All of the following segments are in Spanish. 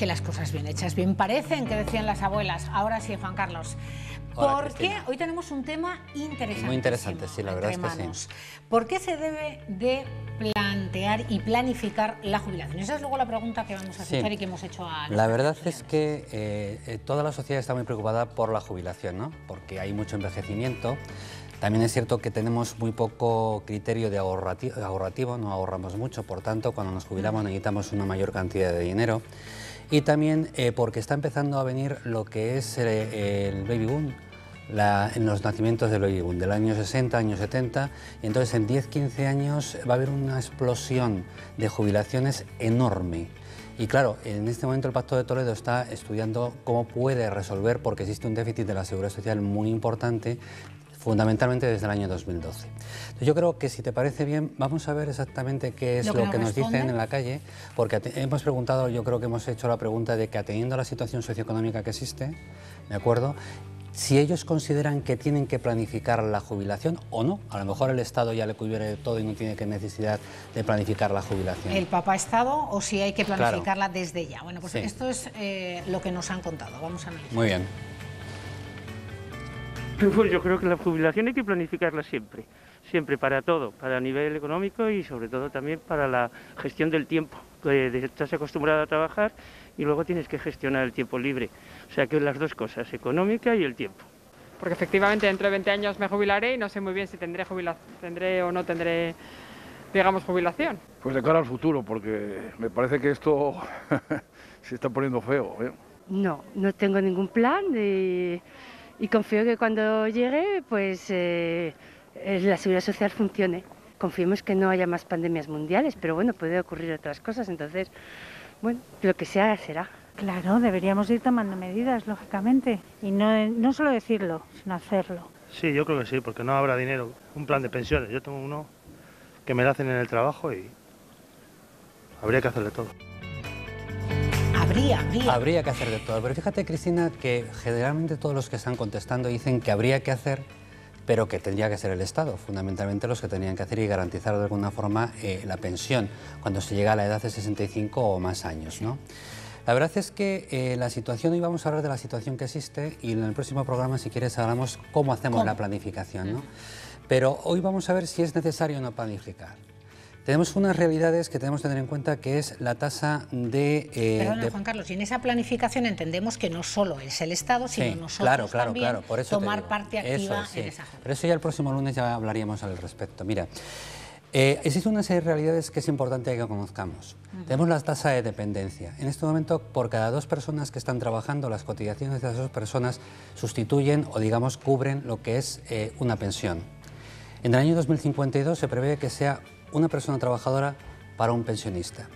que las cosas bien hechas bien parecen, que decían las abuelas. Ahora sí, Juan Carlos. Porque hoy tenemos un tema interesante. Muy interesante, sí, la verdad es que sí. ¿Por qué se debe de plantear y planificar la jubilación? Esa es luego la pregunta que vamos a hacer y que hemos hecho a... La verdad es que toda la sociedad está muy preocupada por la jubilación, ¿no? Porque hay mucho envejecimiento. También es cierto que tenemos muy poco criterio de ahorrativo, no ahorramos mucho, por tanto, cuando nos jubilamos necesitamos una mayor cantidad de dinero. Y también porque está empezando a venir lo que es el baby boom, en los nacimientos del baby boom, del año 60, año 70, y entonces en 10-15 años va a haber una explosión de jubilaciones enorme. Y claro, en este momento el Pacto de Toledo está estudiando cómo puede resolver, porque existe un déficit de la Seguridad Social muy importante, fundamentalmente desde el año 2012. Entonces yo creo que, si te parece bien, vamos a ver exactamente qué es lo que nos dicen en la calle, porque hemos preguntado, yo creo que hemos hecho la pregunta de que, atendiendo a la situación socioeconómica que existe, ¿de acuerdo?, si ellos consideran que tienen que planificar la jubilación o no. A lo mejor el Estado ya le cubre todo y no tiene necesidad de planificar la jubilación. ¿El papá Estado o si hay que planificarla desde ya? Bueno, pues esto es lo que nos han contado. Vamos a analizar. Muy bien. Pues yo creo que la jubilación hay que planificarla siempre, siempre, para todo, para el nivel económico y sobre todo también para la gestión del tiempo, que estás acostumbrado a trabajar y luego tienes que gestionar el tiempo libre, o sea que las dos cosas, económica y el tiempo. Porque efectivamente dentro de 20 años me jubilaré y no sé muy bien si tendré o no tendré, digamos, jubilación. Pues de cara al futuro, porque me parece que esto se está poniendo feo, ¿eh? No, no tengo ningún plan y confío que cuando llegue, pues la seguridad social funcione. Confiemos que no haya más pandemias mundiales, pero bueno, puede ocurrir otras cosas, entonces, bueno, lo que sea, será. Claro, deberíamos ir tomando medidas, lógicamente, y no solo decirlo, sino hacerlo. Sí, yo creo que sí, porque no habrá dinero. Un plan de pensiones, yo tengo uno que me lo hacen en el trabajo y habría que hacer de todo. Habría que hacer de todo, pero fíjate, Cristina, que generalmente todos los que están contestando dicen que habría que hacer, pero que tendría que ser el Estado, fundamentalmente los que tenían que hacer y garantizar de alguna forma la pensión cuando se llega a la edad de 65 o más años, ¿no? La verdad es que la situación, hoy vamos a hablar de la situación que existe y en el próximo programa, si quieres, hablamos cómo hacemos la planificación, ¿no? Pero hoy vamos a ver si es necesario o no planificar. Tenemos unas realidades que tenemos que tener en cuenta, que es la tasa de... Perdona, Juan Carlos, y en esa planificación entendemos que no solo es el Estado, sino nosotros también por eso tomar parte activa en esa jornada. Pero eso ya el próximo lunes ya hablaríamos al respecto. Mira, existe una serie de realidades que es importante que conozcamos. Tenemos la tasa de dependencia. En este momento, por cada 2 personas que están trabajando, las cotizaciones de esas 2 personas sustituyen o, digamos, cubren lo que es una pensión. En el año 2052 se prevé que sea una persona trabajadora para un pensionista.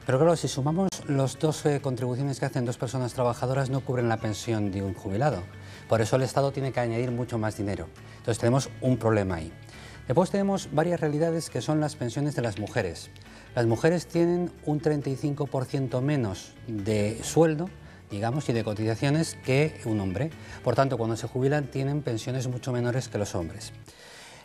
Pero claro, si sumamos las 2 contribuciones que hacen 2 personas trabajadoras, no cubren la pensión de un jubilado. Por eso el Estado tiene que añadir mucho más dinero. Entonces tenemos un problema ahí. Después tenemos varias realidades que son las pensiones de las mujeres. Las mujeres tienen un 35% menos de sueldo, digamos, y de cotizaciones que un hombre. Por tanto, cuando se jubilan tienen pensiones mucho menores que los hombres.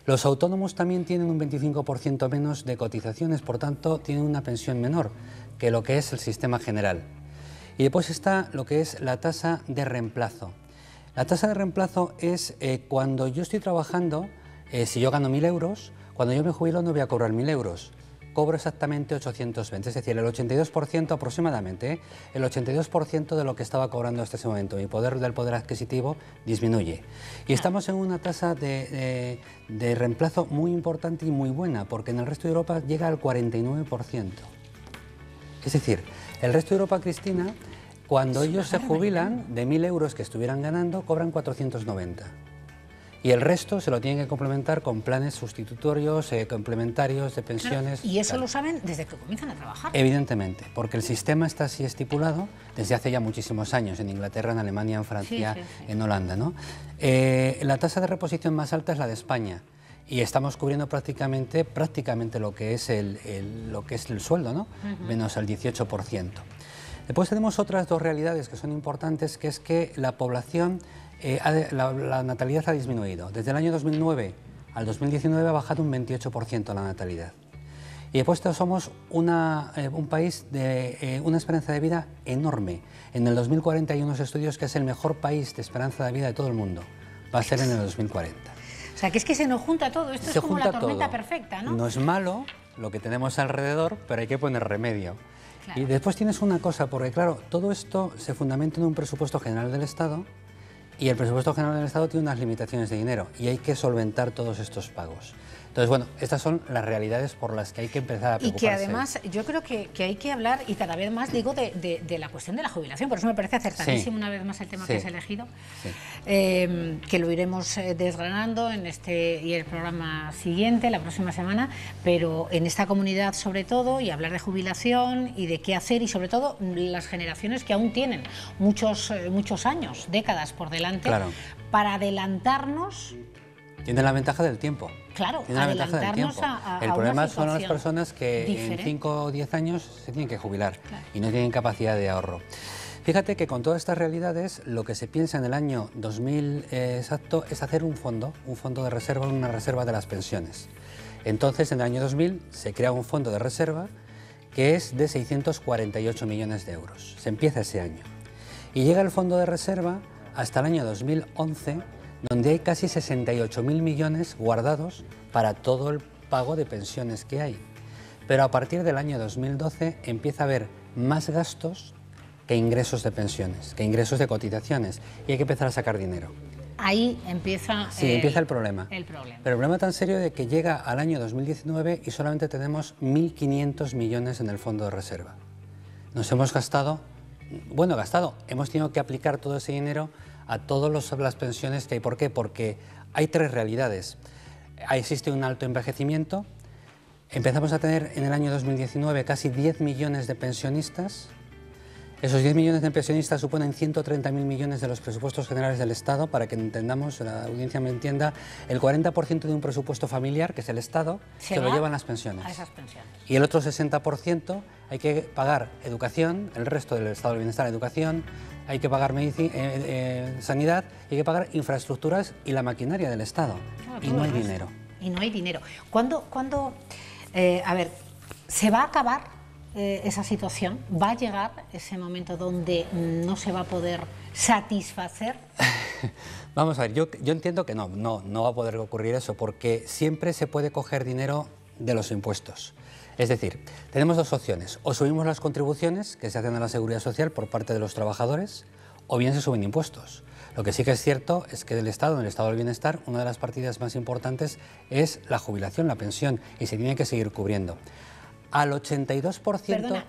Los autónomos también tienen un 25% menos de cotizaciones, por tanto, tienen una pensión menor que lo que es el sistema general. Y después está lo que es la tasa de reemplazo. La tasa de reemplazo es cuando yo estoy trabajando, si yo gano 1.000 euros, cuando yo me jubilo no voy a cobrar 1.000 euros. Cobro exactamente 820, es decir, el 82% aproximadamente, el 82% de lo que estaba cobrando hasta ese momento. Mi poder adquisitivo disminuye. Y estamos en una tasa de reemplazo muy importante y muy buena, porque en el resto de Europa llega al 49%. Es decir, el resto de Europa, Cristina, cuando ellos se jubilan, de 1.000 euros que estuvieran ganando, cobran 490. Y el resto se lo tienen que complementar con planes sustitutorios, complementarios de pensiones. Claro, y eso lo saben desde que comienzan a trabajar. Evidentemente, porque el sistema está así estipulado desde hace ya muchísimos años, en Inglaterra, en Alemania, en Francia, en Holanda, ¿no? La tasa de reposición más alta es la de España. Y estamos cubriendo prácticamente lo que es el sueldo, ¿no? Menos el 18%. Después tenemos otras 2 realidades que son importantes, que es que la población... la natalidad ha disminuido. Desde el año 2009 al 2019 ha bajado un 28% la natalidad. Y después somos un país de una esperanza de vida enorme. En el 2040 hay unos estudios que es el mejor país de esperanza de vida de todo el mundo. Va a ser en el 2040. O sea, que es que se nos junta todo. Esto es como la tormenta perfecta, ¿no? No es malo lo que tenemos alrededor, pero hay que poner remedio. Claro. Y después tienes una cosa, porque claro, todo esto se fundamenta en un presupuesto general del Estado y el presupuesto general del Estado tiene unas limitaciones de dinero y hay que solventar todos estos pagos. Entonces, bueno, estas son las realidades por las que hay que empezar a preocuparse. Y que además yo creo que hay que hablar, y cada vez más digo, de la cuestión de la jubilación. Por eso me parece acertadísimo una vez más el tema que has elegido, que lo iremos desgranando en este y el programa siguiente, la próxima semana, pero en esta comunidad sobre todo, y hablar de jubilación y de qué hacer, y sobre todo las generaciones que aún tienen muchos años, décadas por delante, para adelantarnos. Tiene la ventaja del tiempo. Claro, tiene la ventaja del tiempo. El problema son las personas que diferente. en 5 o 10 años se tienen que jubilar y no tienen capacidad de ahorro. Fíjate que con todas estas realidades, lo que se piensa en el año 2000 exacto es hacer un fondo de reserva, una reserva de las pensiones. Entonces, en el año 2000 se crea un fondo de reserva que es de 648 millones de euros. Se empieza ese año. Y llega el fondo de reserva hasta el año 2011, donde hay casi 68.000 millones guardados para todo el pago de pensiones que hay. Pero a partir del año 2012 empieza a haber más gastos que ingresos de pensiones, que ingresos de cotizaciones, y hay que empezar a sacar dinero. Ahí empieza, empieza el problema. El problema. Pero el problema tan serio de que llega al año 2019 y solamente tenemos 1.500 millones en el fondo de reserva. Nos hemos gastado, hemos tenido que aplicar todo ese dinero a todas las pensiones que hay. ¿Por qué? Porque hay tres realidades. Existe un alto envejecimiento, empezamos a tener en el año 2019 casi 10 millones de pensionistas. Esos 10 millones de pensionistas suponen 130.000 millones de los presupuestos generales del Estado. Para que entendamos, la audiencia me entienda, el 40% de un presupuesto familiar, que es el Estado, se lo llevan las pensiones. A esas pensiones. Y el otro 60% hay que pagar educación, el resto del Estado del Bienestar, educación, hay que pagar sanidad, hay que pagar infraestructuras y la maquinaria del Estado. Y no hay dinero. Y no hay dinero. ¿Cuándo a ver, se va a acabar esa situación? ¿Va a llegar ese momento donde no se va a poder satisfacer? Vamos a ver, yo entiendo que no va a poder ocurrir eso, porque siempre se puede coger dinero de los impuestos. Es decir, tenemos dos opciones: o subimos las contribuciones que se hacen a la Seguridad Social por parte de los trabajadores, o bien se suben impuestos. Lo que sí que es cierto es que en el Estado del Bienestar, una de las partidas más importantes es la jubilación, la pensión, y se tiene que seguir cubriendo. Al 82%... Perdona,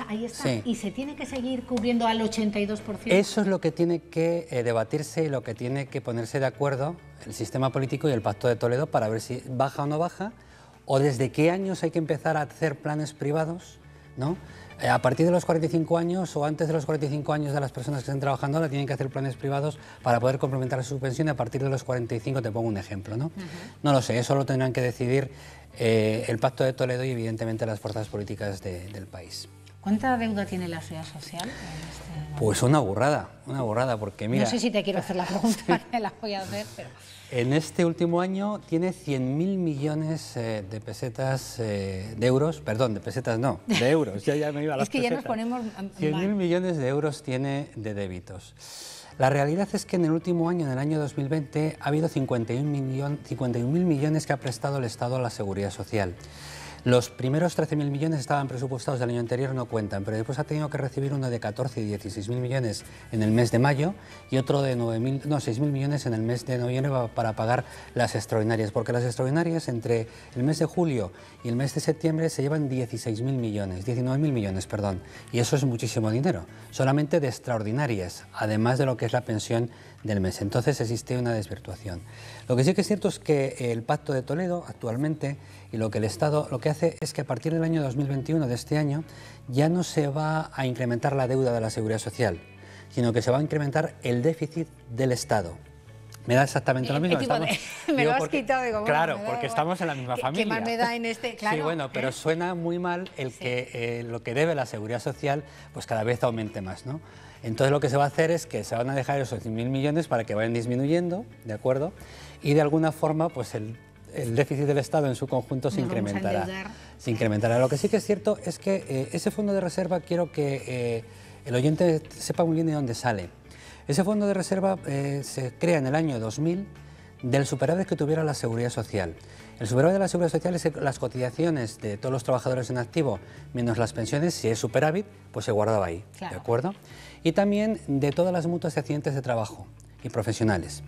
ahí está. Sí. ¿Y se tiene que seguir cubriendo al 82%? Eso es lo que tiene que debatirse y lo que tiene que ponerse de acuerdo el sistema político y el Pacto de Toledo para ver si baja o no baja, o desde qué años hay que empezar a hacer planes privados, ¿no? A partir de los 45 años o antes de los 45 años de las personas que están trabajando ahora tienen que hacer planes privados para poder complementar su pensión. A partir de los 45, te pongo un ejemplo, ¿no? No lo sé, eso lo tendrán que decidir el Pacto de Toledo y evidentemente las fuerzas políticas del país. ¿Cuánta deuda tiene la Seguridad Social? Pues una burrada, porque mira... No sé si te quiero hacer la pregunta, me la voy a hacer, pero... En este último año tiene 100.000 millones de pesetas, de euros, perdón, de pesetas no, de euros, ya me iba a las pesetas. Es que ya nos ponemos... 100.000 millones de euros tiene de débitos. La realidad es que en el último año, en el año 2020, ha habido 51.000 millones que ha prestado el Estado a la Seguridad Social. Los primeros 13.000 millones estaban presupuestados del año anterior, no cuentan, pero después ha tenido que recibir uno de 14 y 16.000 millones en el mes de mayo y otro de 6.000 millones en el mes de noviembre para pagar las extraordinarias, porque las extraordinarias entre el mes de julio y el mes de septiembre se llevan 19.000 millones, perdón, y eso es muchísimo dinero, solamente de extraordinarias, además de lo que es la pensión del mes. Entonces existe una desvirtuación. Lo que sí que es cierto es que el Pacto de Toledo actualmente, y lo que el Estado lo que hace es que a partir del año 2021, de este año, ya no se va a incrementar la deuda de la Seguridad Social, sino que se va a incrementar el déficit del Estado. Me da exactamente lo mismo. Me lo has quitado, digo, bueno, claro, porque estamos en la misma familia. ¿Qué más me da en este? Claro. Sí, bueno, pero suena muy mal que lo que debe la Seguridad Social pues cada vez aumente más, ¿no? Entonces lo que se va a hacer es que se van a dejar esos 100.000 millones para que vayan disminuyendo, ¿de acuerdo? Y de alguna forma pues el déficit del Estado en su conjunto se incrementará. Lo que sí que es cierto es que ese fondo de reserva quiero que el oyente sepa muy bien de dónde sale. Ese fondo de reserva se crea en el año 2000 del superávit que tuviera la Seguridad Social. El superávit de la Seguridad Social es las cotizaciones de todos los trabajadores en activo menos las pensiones. Si es superávit, pues se guardaba ahí, claro. ¿De acuerdo? Y también de todas las mutuas de accidentes de trabajo y profesionales.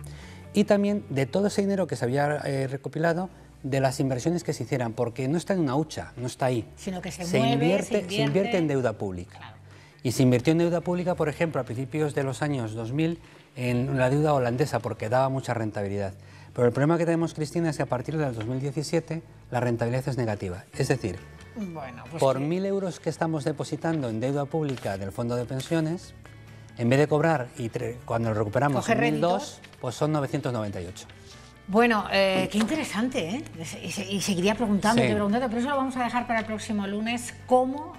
Y también de todo ese dinero que se había recopilado de las inversiones que se hicieran, porque no está en una hucha, no está ahí. Sino que se invierte en deuda pública. Claro. Y se invirtió en deuda pública, por ejemplo, a principios de los años 2000 en la deuda holandesa, porque daba mucha rentabilidad. Pero el problema que tenemos, Cristina, es que a partir del 2017 la rentabilidad es negativa. Es decir, pues por 1.000 euros que estamos depositando en deuda pública del fondo de pensiones, en vez de cobrar y cuando lo recuperamos en 1.002, pues son 998. Bueno, qué interesante, ¿eh? Y seguiría preguntándote, pero eso lo vamos a dejar para el próximo lunes, cómo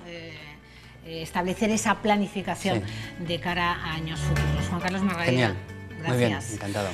establecer esa planificación de cara a años futuros. Juan Carlos Margarida, genial. gracias. Muy bien, encantado.